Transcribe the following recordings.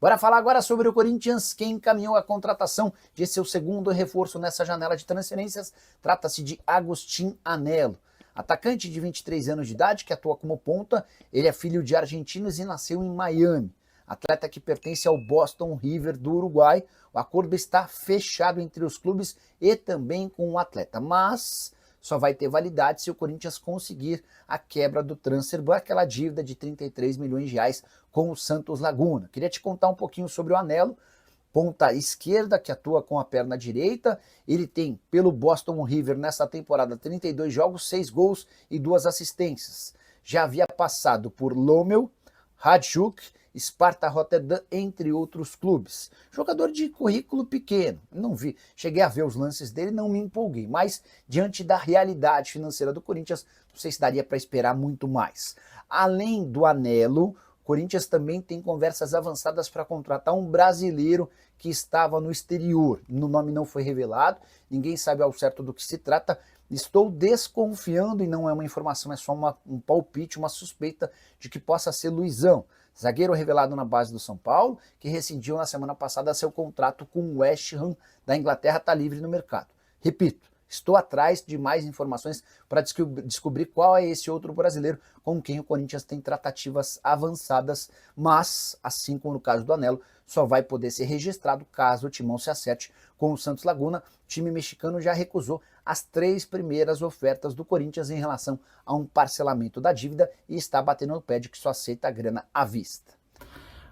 Bora falar agora sobre o Corinthians, que encaminhou a contratação de seu segundo reforço nessa janela de transferências. Trata-se de Agustín Anello, atacante de 23 anos de idade que atua como ponta. Ele é filho de argentinos e nasceu em Miami. Atleta que pertence ao Boston River do Uruguai. O acordo está fechado entre os clubes e também com o atleta, mas só vai ter validade se o Corinthians conseguir a quebra do transfer ban, aquela dívida de 33 milhões de reais com o Santos Laguna. Queria te contar um pouquinho sobre o Anello, ponta esquerda que atua com a perna direita. Ele tem pelo Boston River nessa temporada 32 jogos, 6 gols e 2 assistências. Já havia passado por Lommel, Hajduk, Sparta Rotterdam, entre outros clubes. Jogador de currículo pequeno, não vi, cheguei a ver os lances dele, não me empolguei, mas diante da realidade financeira do Corinthians, não sei se daria para esperar muito mais. Além do Anello, o Corinthians também tem conversas avançadas para contratar um brasileiro que estava no exterior. O nome não foi revelado, ninguém sabe ao certo do que se trata. Estou desconfiando, e não é uma informação, é só um palpite, uma suspeita de que possa ser Luizão, zagueiro revelado na base do São Paulo, que rescindiu na semana passada seu contrato com o West Ham da Inglaterra, está livre no mercado. Repito, estou atrás de mais informações para descobrir qual é esse outro brasileiro com quem o Corinthians tem tratativas avançadas, mas, assim como no caso do Anello, só vai poder ser registrado caso o Timão se acerte com o Santos Laguna. O time mexicano já recusou as 3 primeiras ofertas do Corinthians em relação a um parcelamento da dívida e está batendo no pé de que só aceita a grana à vista.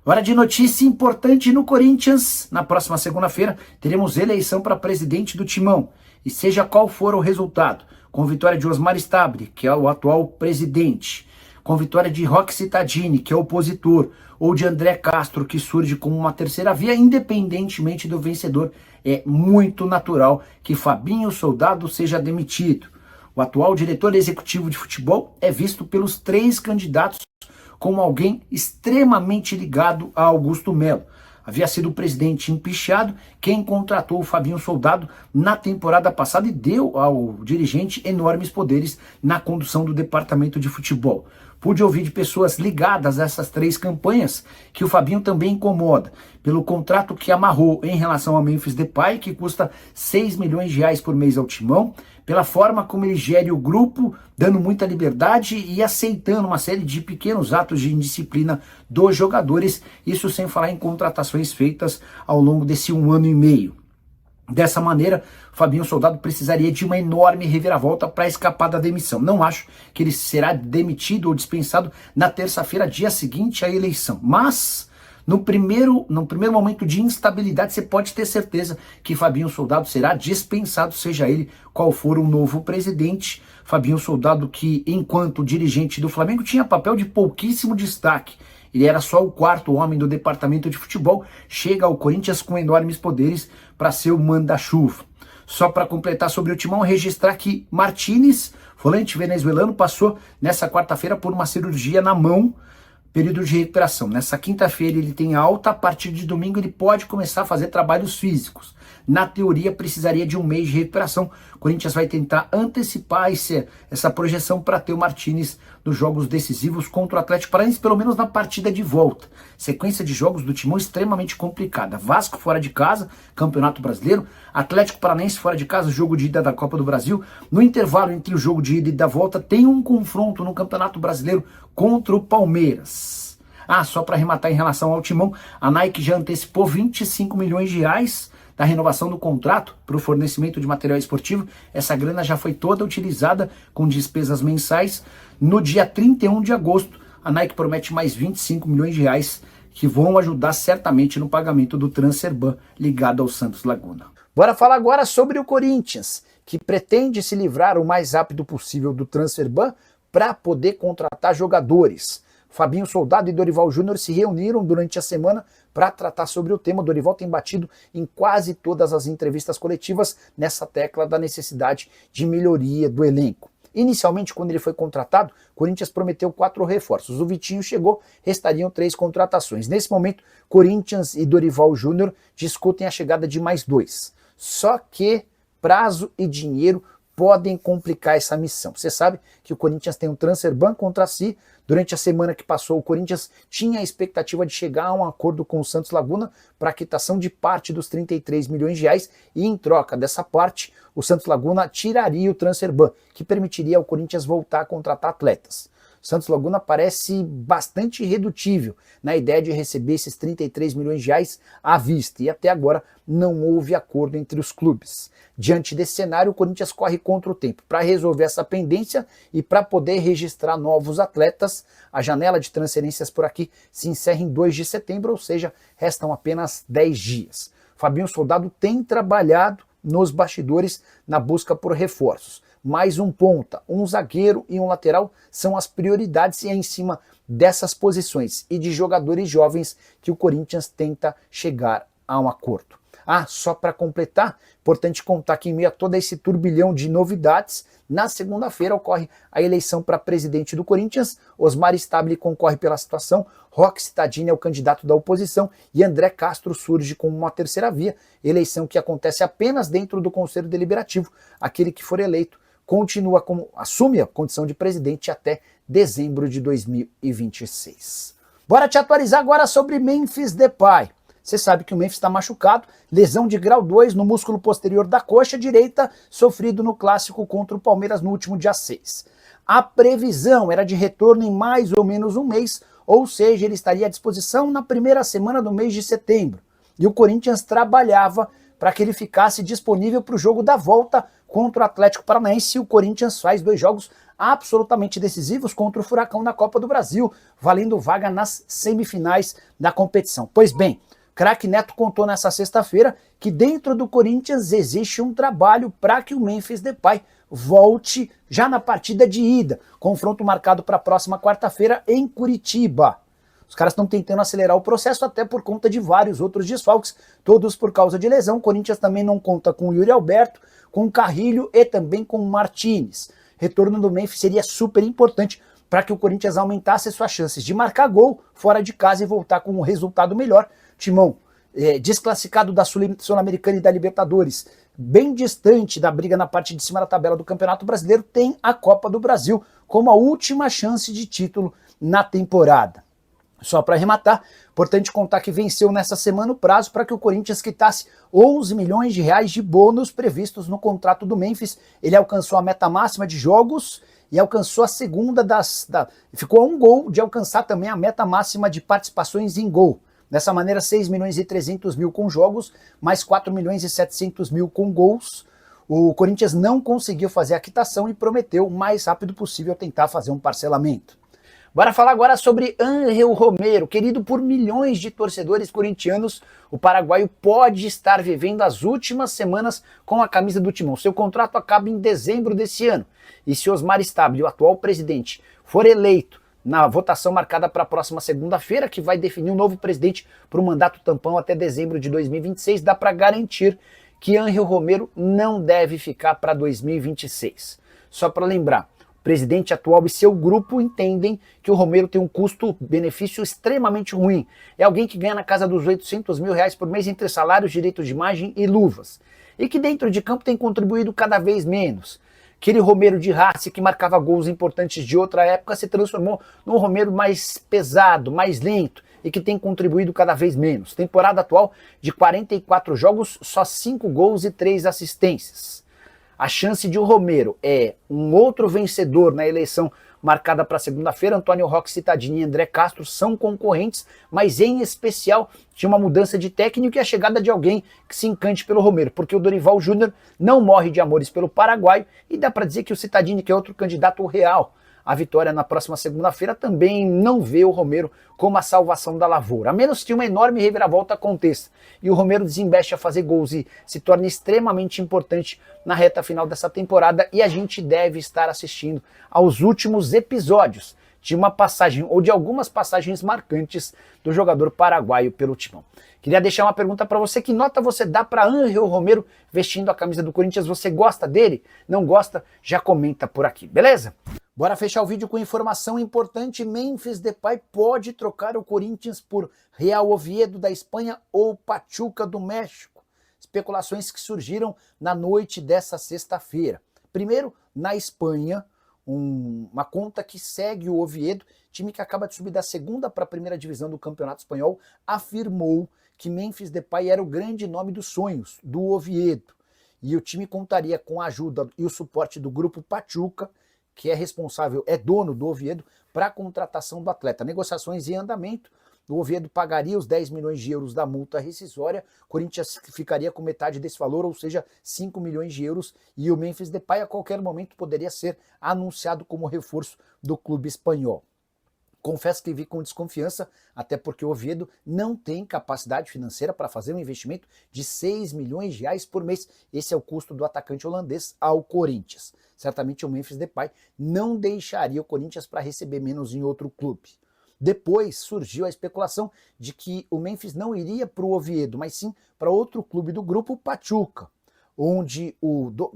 Hora de notícia importante no Corinthians. Na próxima segunda-feira teremos eleição para presidente do Timão. E seja qual for o resultado, com vitória de Osmar Stabile, que é o atual presidente, com vitória de Roxy Tadini, que é opositor, ou de André Castro, que surge como uma terceira via, independentemente do vencedor, é muito natural que Fabinho Soldado seja demitido. O atual diretor executivo de futebol é visto pelos 3 candidatos como alguém extremamente ligado a Augusto Melo. Havia sido o presidente empichado quem contratou o Fabinho Soldado na temporada passada e deu ao dirigente enormes poderes na condução do departamento de futebol. Pude ouvir de pessoas ligadas a essas 3 campanhas que o Fabinho também incomoda pelo contrato que amarrou em relação ao Memphis Depay, que custa 6 milhões de reais por mês ao Timão, pela forma como ele gere o grupo, dando muita liberdade e aceitando uma série de pequenos atos de indisciplina dos jogadores, isso sem falar em contratações feitas ao longo desse 1 ano e meio. Dessa maneira, Fabinho Soldado precisaria de uma enorme reviravolta para escapar da demissão. Não acho que ele será demitido ou dispensado na terça-feira, dia seguinte à eleição. Mas, no primeiro momento de instabilidade, você pode ter certeza que Fabinho Soldado será dispensado, seja ele qual for o novo presidente. Fabinho Soldado, que enquanto dirigente do Flamengo tinha papel de pouquíssimo destaque. Ele era só o 4º homem do departamento de futebol, chega ao Corinthians com enormes poderes para ser o manda-chuva. Só para completar sobre o Timão, registrar que Martínez, volante venezuelano, passou nessa quarta-feira por uma cirurgia na mão, período de recuperação. Nessa quinta-feira ele tem alta, a partir de domingo ele pode começar a fazer trabalhos físicos. Na teoria precisaria de 1 mês de recuperação. O Corinthians vai tentar antecipar essa projeção para ter o Martínez nos jogos decisivos contra o Atlético Paranaense, pelo menos na partida de volta. Sequência de jogos do Timão extremamente complicada. Vasco fora de casa, Campeonato Brasileiro. Atlético Paranaense fora de casa, jogo de ida da Copa do Brasil. No intervalo entre o jogo de ida e da volta tem um confronto no Campeonato Brasileiro contra o Palmeiras. Só para arrematar em relação ao Timão, a Nike já antecipou 25 milhões de reais da renovação do contrato para o fornecimento de material esportivo. Essa grana já foi toda utilizada com despesas mensais. No dia 31 de agosto, a Nike promete mais 25 milhões de reais que vão ajudar certamente no pagamento do transfer ban ligado ao Santos Laguna. Bora falar agora sobre o Corinthians, que pretende se livrar o mais rápido possível do transfer ban para poder contratar jogadores. Fabinho Soldado e Dorival Júnior se reuniram durante a semana para tratar sobre o tema. O Dorival tem batido em quase todas as entrevistas coletivas nessa tecla da necessidade de melhoria do elenco. Inicialmente, quando ele foi contratado, o Corinthians prometeu 4 reforços. O Vitinho chegou, restariam 3 contratações. Nesse momento, Corinthians e Dorival Júnior discutem a chegada de mais 2. Só que prazo e dinheiro podem complicar essa missão. Você sabe que o Corinthians tem um transfer ban contra si Durante a semana que passou, o Corinthians tinha a expectativa de chegar a um acordo com o Santos Laguna para a quitação de parte dos 33 milhões de reais e, em troca dessa parte, o Santos Laguna tiraria o transfer ban, que permitiria ao Corinthians voltar a contratar atletas. Santos Laguna parece bastante irredutível na ideia de receber esses 33 milhões de reais à vista, e até agora não houve acordo entre os clubes. Diante desse cenário, o Corinthians corre contra o tempo. Para resolver essa pendência e para poder registrar novos atletas, a janela de transferências por aqui se encerra em 2 de setembro, ou seja, restam apenas 10 dias. Fabinho Soldado tem trabalhado nos bastidores na busca por reforços. Mais um ponta, um zagueiro e um lateral são as prioridades, e é em cima dessas posições e de jogadores jovens que o Corinthians tenta chegar a um acordo. Só para completar, importante contar que em meio a todo esse turbilhão de novidades, na segunda-feira ocorre a eleição para presidente do Corinthians. Osmar Stabile concorre pela situação, Roque Cittadini é o candidato da oposição e André Castro surge como uma terceira via, eleição que acontece apenas dentro do Conselho Deliberativo. Aquele que for eleito assume a condição de presidente até dezembro de 2026. Bora te atualizar agora sobre Memphis Depay. Você sabe que o Memphis está machucado, lesão de grau 2 no músculo posterior da coxa direita, sofrido no clássico contra o Palmeiras no último dia 6. A previsão era de retorno em mais ou menos um mês, ou seja, ele estaria à disposição na primeira semana do mês de setembro. E o Corinthians trabalhava para que ele ficasse disponível para o jogo da volta contra o Atlético Paranaense, e o Corinthians faz 2 jogos absolutamente decisivos contra o Furacão na Copa do Brasil, valendo vaga nas semifinais da competição. Pois bem, craque Neto contou nessa sexta-feira que dentro do Corinthians existe um trabalho para que o Memphis Depay volte já na partida de ida, confronto marcado para a próxima quarta-feira em Curitiba. Os caras estão tentando acelerar o processo até por conta de vários outros desfalques, todos por causa de lesão. O Corinthians também não conta com o Yuri Alberto, com o Carrilho e também com o Martínez. Retorno do Memphis seria super importante para que o Corinthians aumentasse suas chances de marcar gol fora de casa e voltar com um resultado melhor. Timão, desclassificado da Sul-Americana e da Libertadores, bem distante da briga na parte de cima da tabela do Campeonato Brasileiro, tem a Copa do Brasil como a última chance de título na temporada. Só para arrematar, importante contar que venceu nessa semana o prazo para que o Corinthians quitasse 11 milhões de reais de bônus previstos no contrato do Memphis. Ele alcançou a meta máxima de jogos e alcançou a segunda ficou a um gol de alcançar também a meta máxima de participações em gol. Dessa maneira, 6 milhões e 300 mil com jogos, mais 4 milhões e 700 mil com gols. O Corinthians não conseguiu fazer a quitação e prometeu o mais rápido possível tentar fazer um parcelamento. Bora falar agora sobre Ángel Romero, querido por milhões de torcedores corintianos. O paraguaio pode estar vivendo as últimas semanas com a camisa do Timão. Seu contrato acaba em dezembro desse ano. E se Osmar Stabile, o atual presidente, for eleito na votação marcada para a próxima segunda-feira, que vai definir um novo presidente para o mandato tampão até dezembro de 2026, dá para garantir que Ángel Romero não deve ficar para 2026. Só para lembrar, o presidente atual e seu grupo entendem que o Romero tem um custo-benefício extremamente ruim. É alguém que ganha na casa dos 800 mil reais por mês entre salários, direitos de imagem e luvas. E que dentro de campo tem contribuído cada vez menos. Aquele Romero de raça que marcava gols importantes de outra época se transformou num Romero mais pesado, mais lento e que tem contribuído cada vez menos. Temporada atual de 44 jogos, só 5 gols e 3 assistências. A chance de o Romero é um outro vencedor na eleição marcada para segunda-feira. Antônio Roque Cittadini e André Castro são concorrentes, mas em especial de uma mudança de técnico e a chegada de alguém que se encante pelo Romero, porque o Dorival Júnior não morre de amores pelo paraguaio e dá para dizer que o Cittadini, que é outro candidato real à vitória na próxima segunda-feira, também não vê o Romero como a salvação da lavoura, a menos que uma enorme reviravolta aconteça e o Romero desembeste a fazer gols e se torne extremamente importante na reta final dessa temporada, e a gente deve estar assistindo aos últimos episódios de uma passagem ou de algumas passagens marcantes do jogador paraguaio pelo Timão. Queria deixar uma pergunta para você: que nota você dá para Ángel Romero vestindo a camisa do Corinthians? Você gosta dele? Não gosta? Já comenta por aqui, beleza? Bora fechar o vídeo com informação importante. Memphis Depay pode trocar o Corinthians por Real Oviedo da Espanha ou Pachuca do México. Especulações que surgiram na noite dessa sexta-feira. Primeiro, na Espanha, uma conta que segue o Oviedo time que acaba de subir da segunda para a primeira divisão do Campeonato Espanhol, afirmou que Memphis Depay era o grande nome dos sonhos do Oviedo. E o time contaria com a ajuda e o suporte do grupo Pachuca, que é dono do Oviedo, para a contratação do atleta. Negociações em andamento. O Oviedo pagaria os 10 milhões de euros da multa rescisória, Corinthians ficaria com metade desse valor, ou seja, 5 milhões de euros, e o Memphis Depay a qualquer momento poderia ser anunciado como reforço do clube espanhol. Confesso que vi com desconfiança, até porque o Oviedo não tem capacidade financeira para fazer um investimento de 6 milhões de reais por mês. Esse é o custo do atacante holandês ao Corinthians. Certamente o Memphis Depay não deixaria o Corinthians para receber menos em outro clube. Depois surgiu a especulação de que o Memphis não iria para o Oviedo, mas sim para outro clube do grupo Pachuca, onde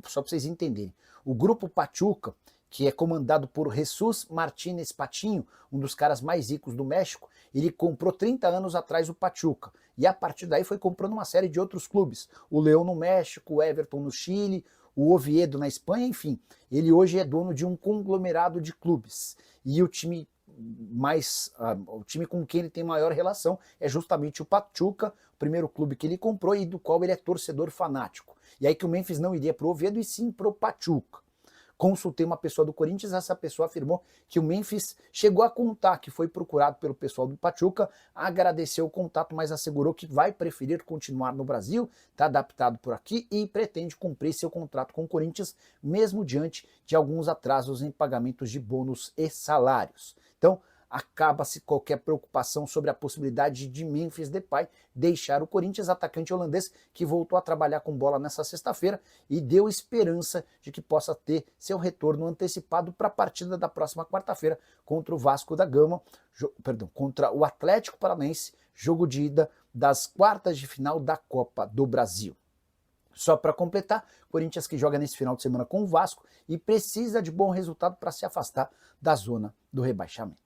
só para vocês entenderem, o grupo Pachuca, que é comandado por Jesus Martínez Patiño, um dos caras mais ricos do México, ele comprou 30 anos atrás o Pachuca, e a partir daí foi comprando uma série de outros clubes, o Leão no México, o Everton no Chile, o Oviedo na Espanha, enfim, ele hoje é dono de um conglomerado de clubes, e o time com quem ele tem maior relação é justamente o Pachuca, o primeiro clube que ele comprou e do qual ele é torcedor fanático. E aí que o Memphis não iria para o Oviedo e sim para o Pachuca. Consultei uma pessoa do Corinthians, essa pessoa afirmou que o Memphis chegou a contar que foi procurado pelo pessoal do Pachuca, agradeceu o contato, mas assegurou que vai preferir continuar no Brasil, está adaptado por aqui e pretende cumprir seu contrato com o Corinthians, mesmo diante de alguns atrasos em pagamentos de bônus e salários. Então, acaba-se qualquer preocupação sobre a possibilidade de Memphis Depay deixar o Corinthians, atacante holandês que voltou a trabalhar com bola nessa sexta-feira e deu esperança de que possa ter seu retorno antecipado para a partida da próxima quarta-feira contra o Vasco da Gama, contra o Atlético Paranaense, jogo de ida das quartas de final da Copa do Brasil. Só para completar, Corinthians que joga nesse final de semana com o Vasco e precisa de bom resultado para se afastar da zona do rebaixamento.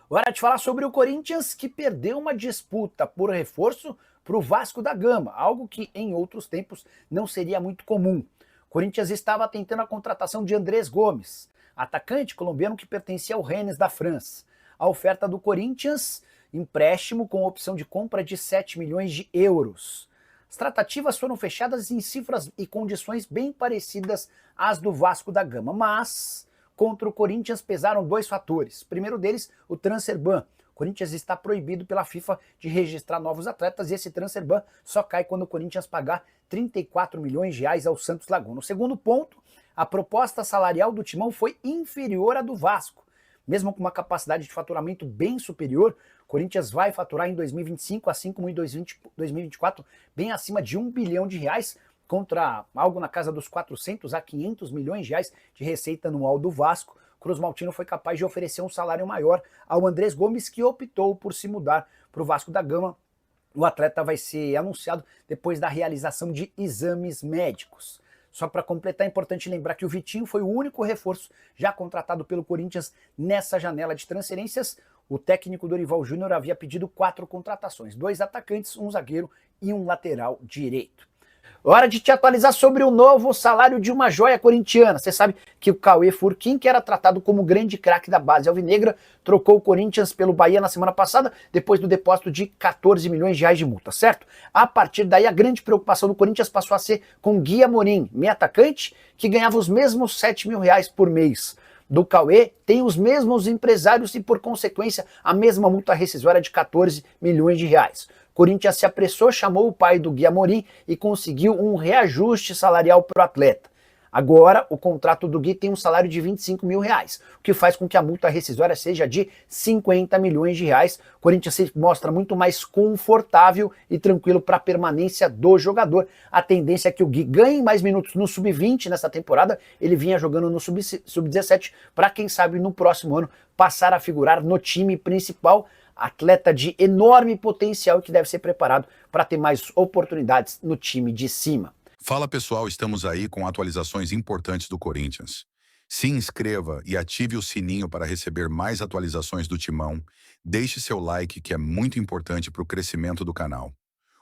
Hora de falar sobre o Corinthians que perdeu uma disputa por reforço para o Vasco da Gama, algo que em outros tempos não seria muito comum. O Corinthians estava tentando a contratação de Andrés Gomes, atacante colombiano que pertencia ao Rennes da França. A oferta do Corinthians, empréstimo com opção de compra de 7 milhões de euros. As tratativas foram fechadas em cifras e condições bem parecidas às do Vasco da Gama, mas contra o Corinthians pesaram dois fatores. Primeiro deles, o transfer ban. O Corinthians está proibido pela FIFA de registrar novos atletas e esse transfer ban só cai quando o Corinthians pagar 34 milhões de reais ao Santos Laguna. O segundo ponto, a proposta salarial do Timão foi inferior à do Vasco. Mesmo com uma capacidade de faturamento bem superior, o Corinthians vai faturar em 2025, assim como em 2024, bem acima de 1 bilhão de reais, contra algo na casa dos 400 a 500 milhões de reais de receita anual do Vasco. Cruz Maltino foi capaz de oferecer um salário maior ao Andrés Gomes, que optou por se mudar para o Vasco da Gama. O atleta vai ser anunciado depois da realização de exames médicos. Só para completar, é importante lembrar que o Vitinho foi o único reforço já contratado pelo Corinthians nessa janela de transferências. O técnico Dorival Júnior havia pedido 4 contratações, 2 atacantes, um zagueiro e um lateral direito. Hora de te atualizar sobre o novo salário de uma joia corintiana. Você sabe que o Cauê Furquim, que era tratado como grande craque da base alvinegra, trocou o Corinthians pelo Bahia na semana passada, depois do depósito de 14 milhões de reais de multa, certo? A partir daí, a grande preocupação do Corinthians passou a ser com Gui Amorim, meio atacante, que ganhava os mesmos 7 mil reais por mês do Cauê, tem os mesmos empresários e, por consequência, a mesma multa rescisória de 14 milhões de reais. Corinthians se apressou, chamou o pai do Gui Amorim e conseguiu um reajuste salarial para o atleta. Agora, o contrato do Gui tem um salário de 25 mil reais, o que faz com que a multa rescisória seja de 50 milhões de reais. O Corinthians se mostra muito mais confortável e tranquilo para a permanência do jogador. A tendência é que o Gui ganhe mais minutos no Sub-20 nessa temporada. Ele vinha jogando no Sub-17 para, quem sabe, no próximo ano passar a figurar no time principal. Atleta de enorme potencial que deve ser preparado para ter mais oportunidades no time de cima. Fala pessoal, estamos aí com atualizações importantes do Corinthians. Se inscreva e ative o sininho para receber mais atualizações do Timão. Deixe seu like, que é muito importante para o crescimento do canal.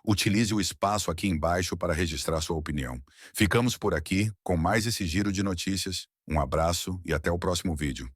Utilize o espaço aqui embaixo para registrar sua opinião. Ficamos por aqui com mais esse giro de notícias. Um abraço e até o próximo vídeo.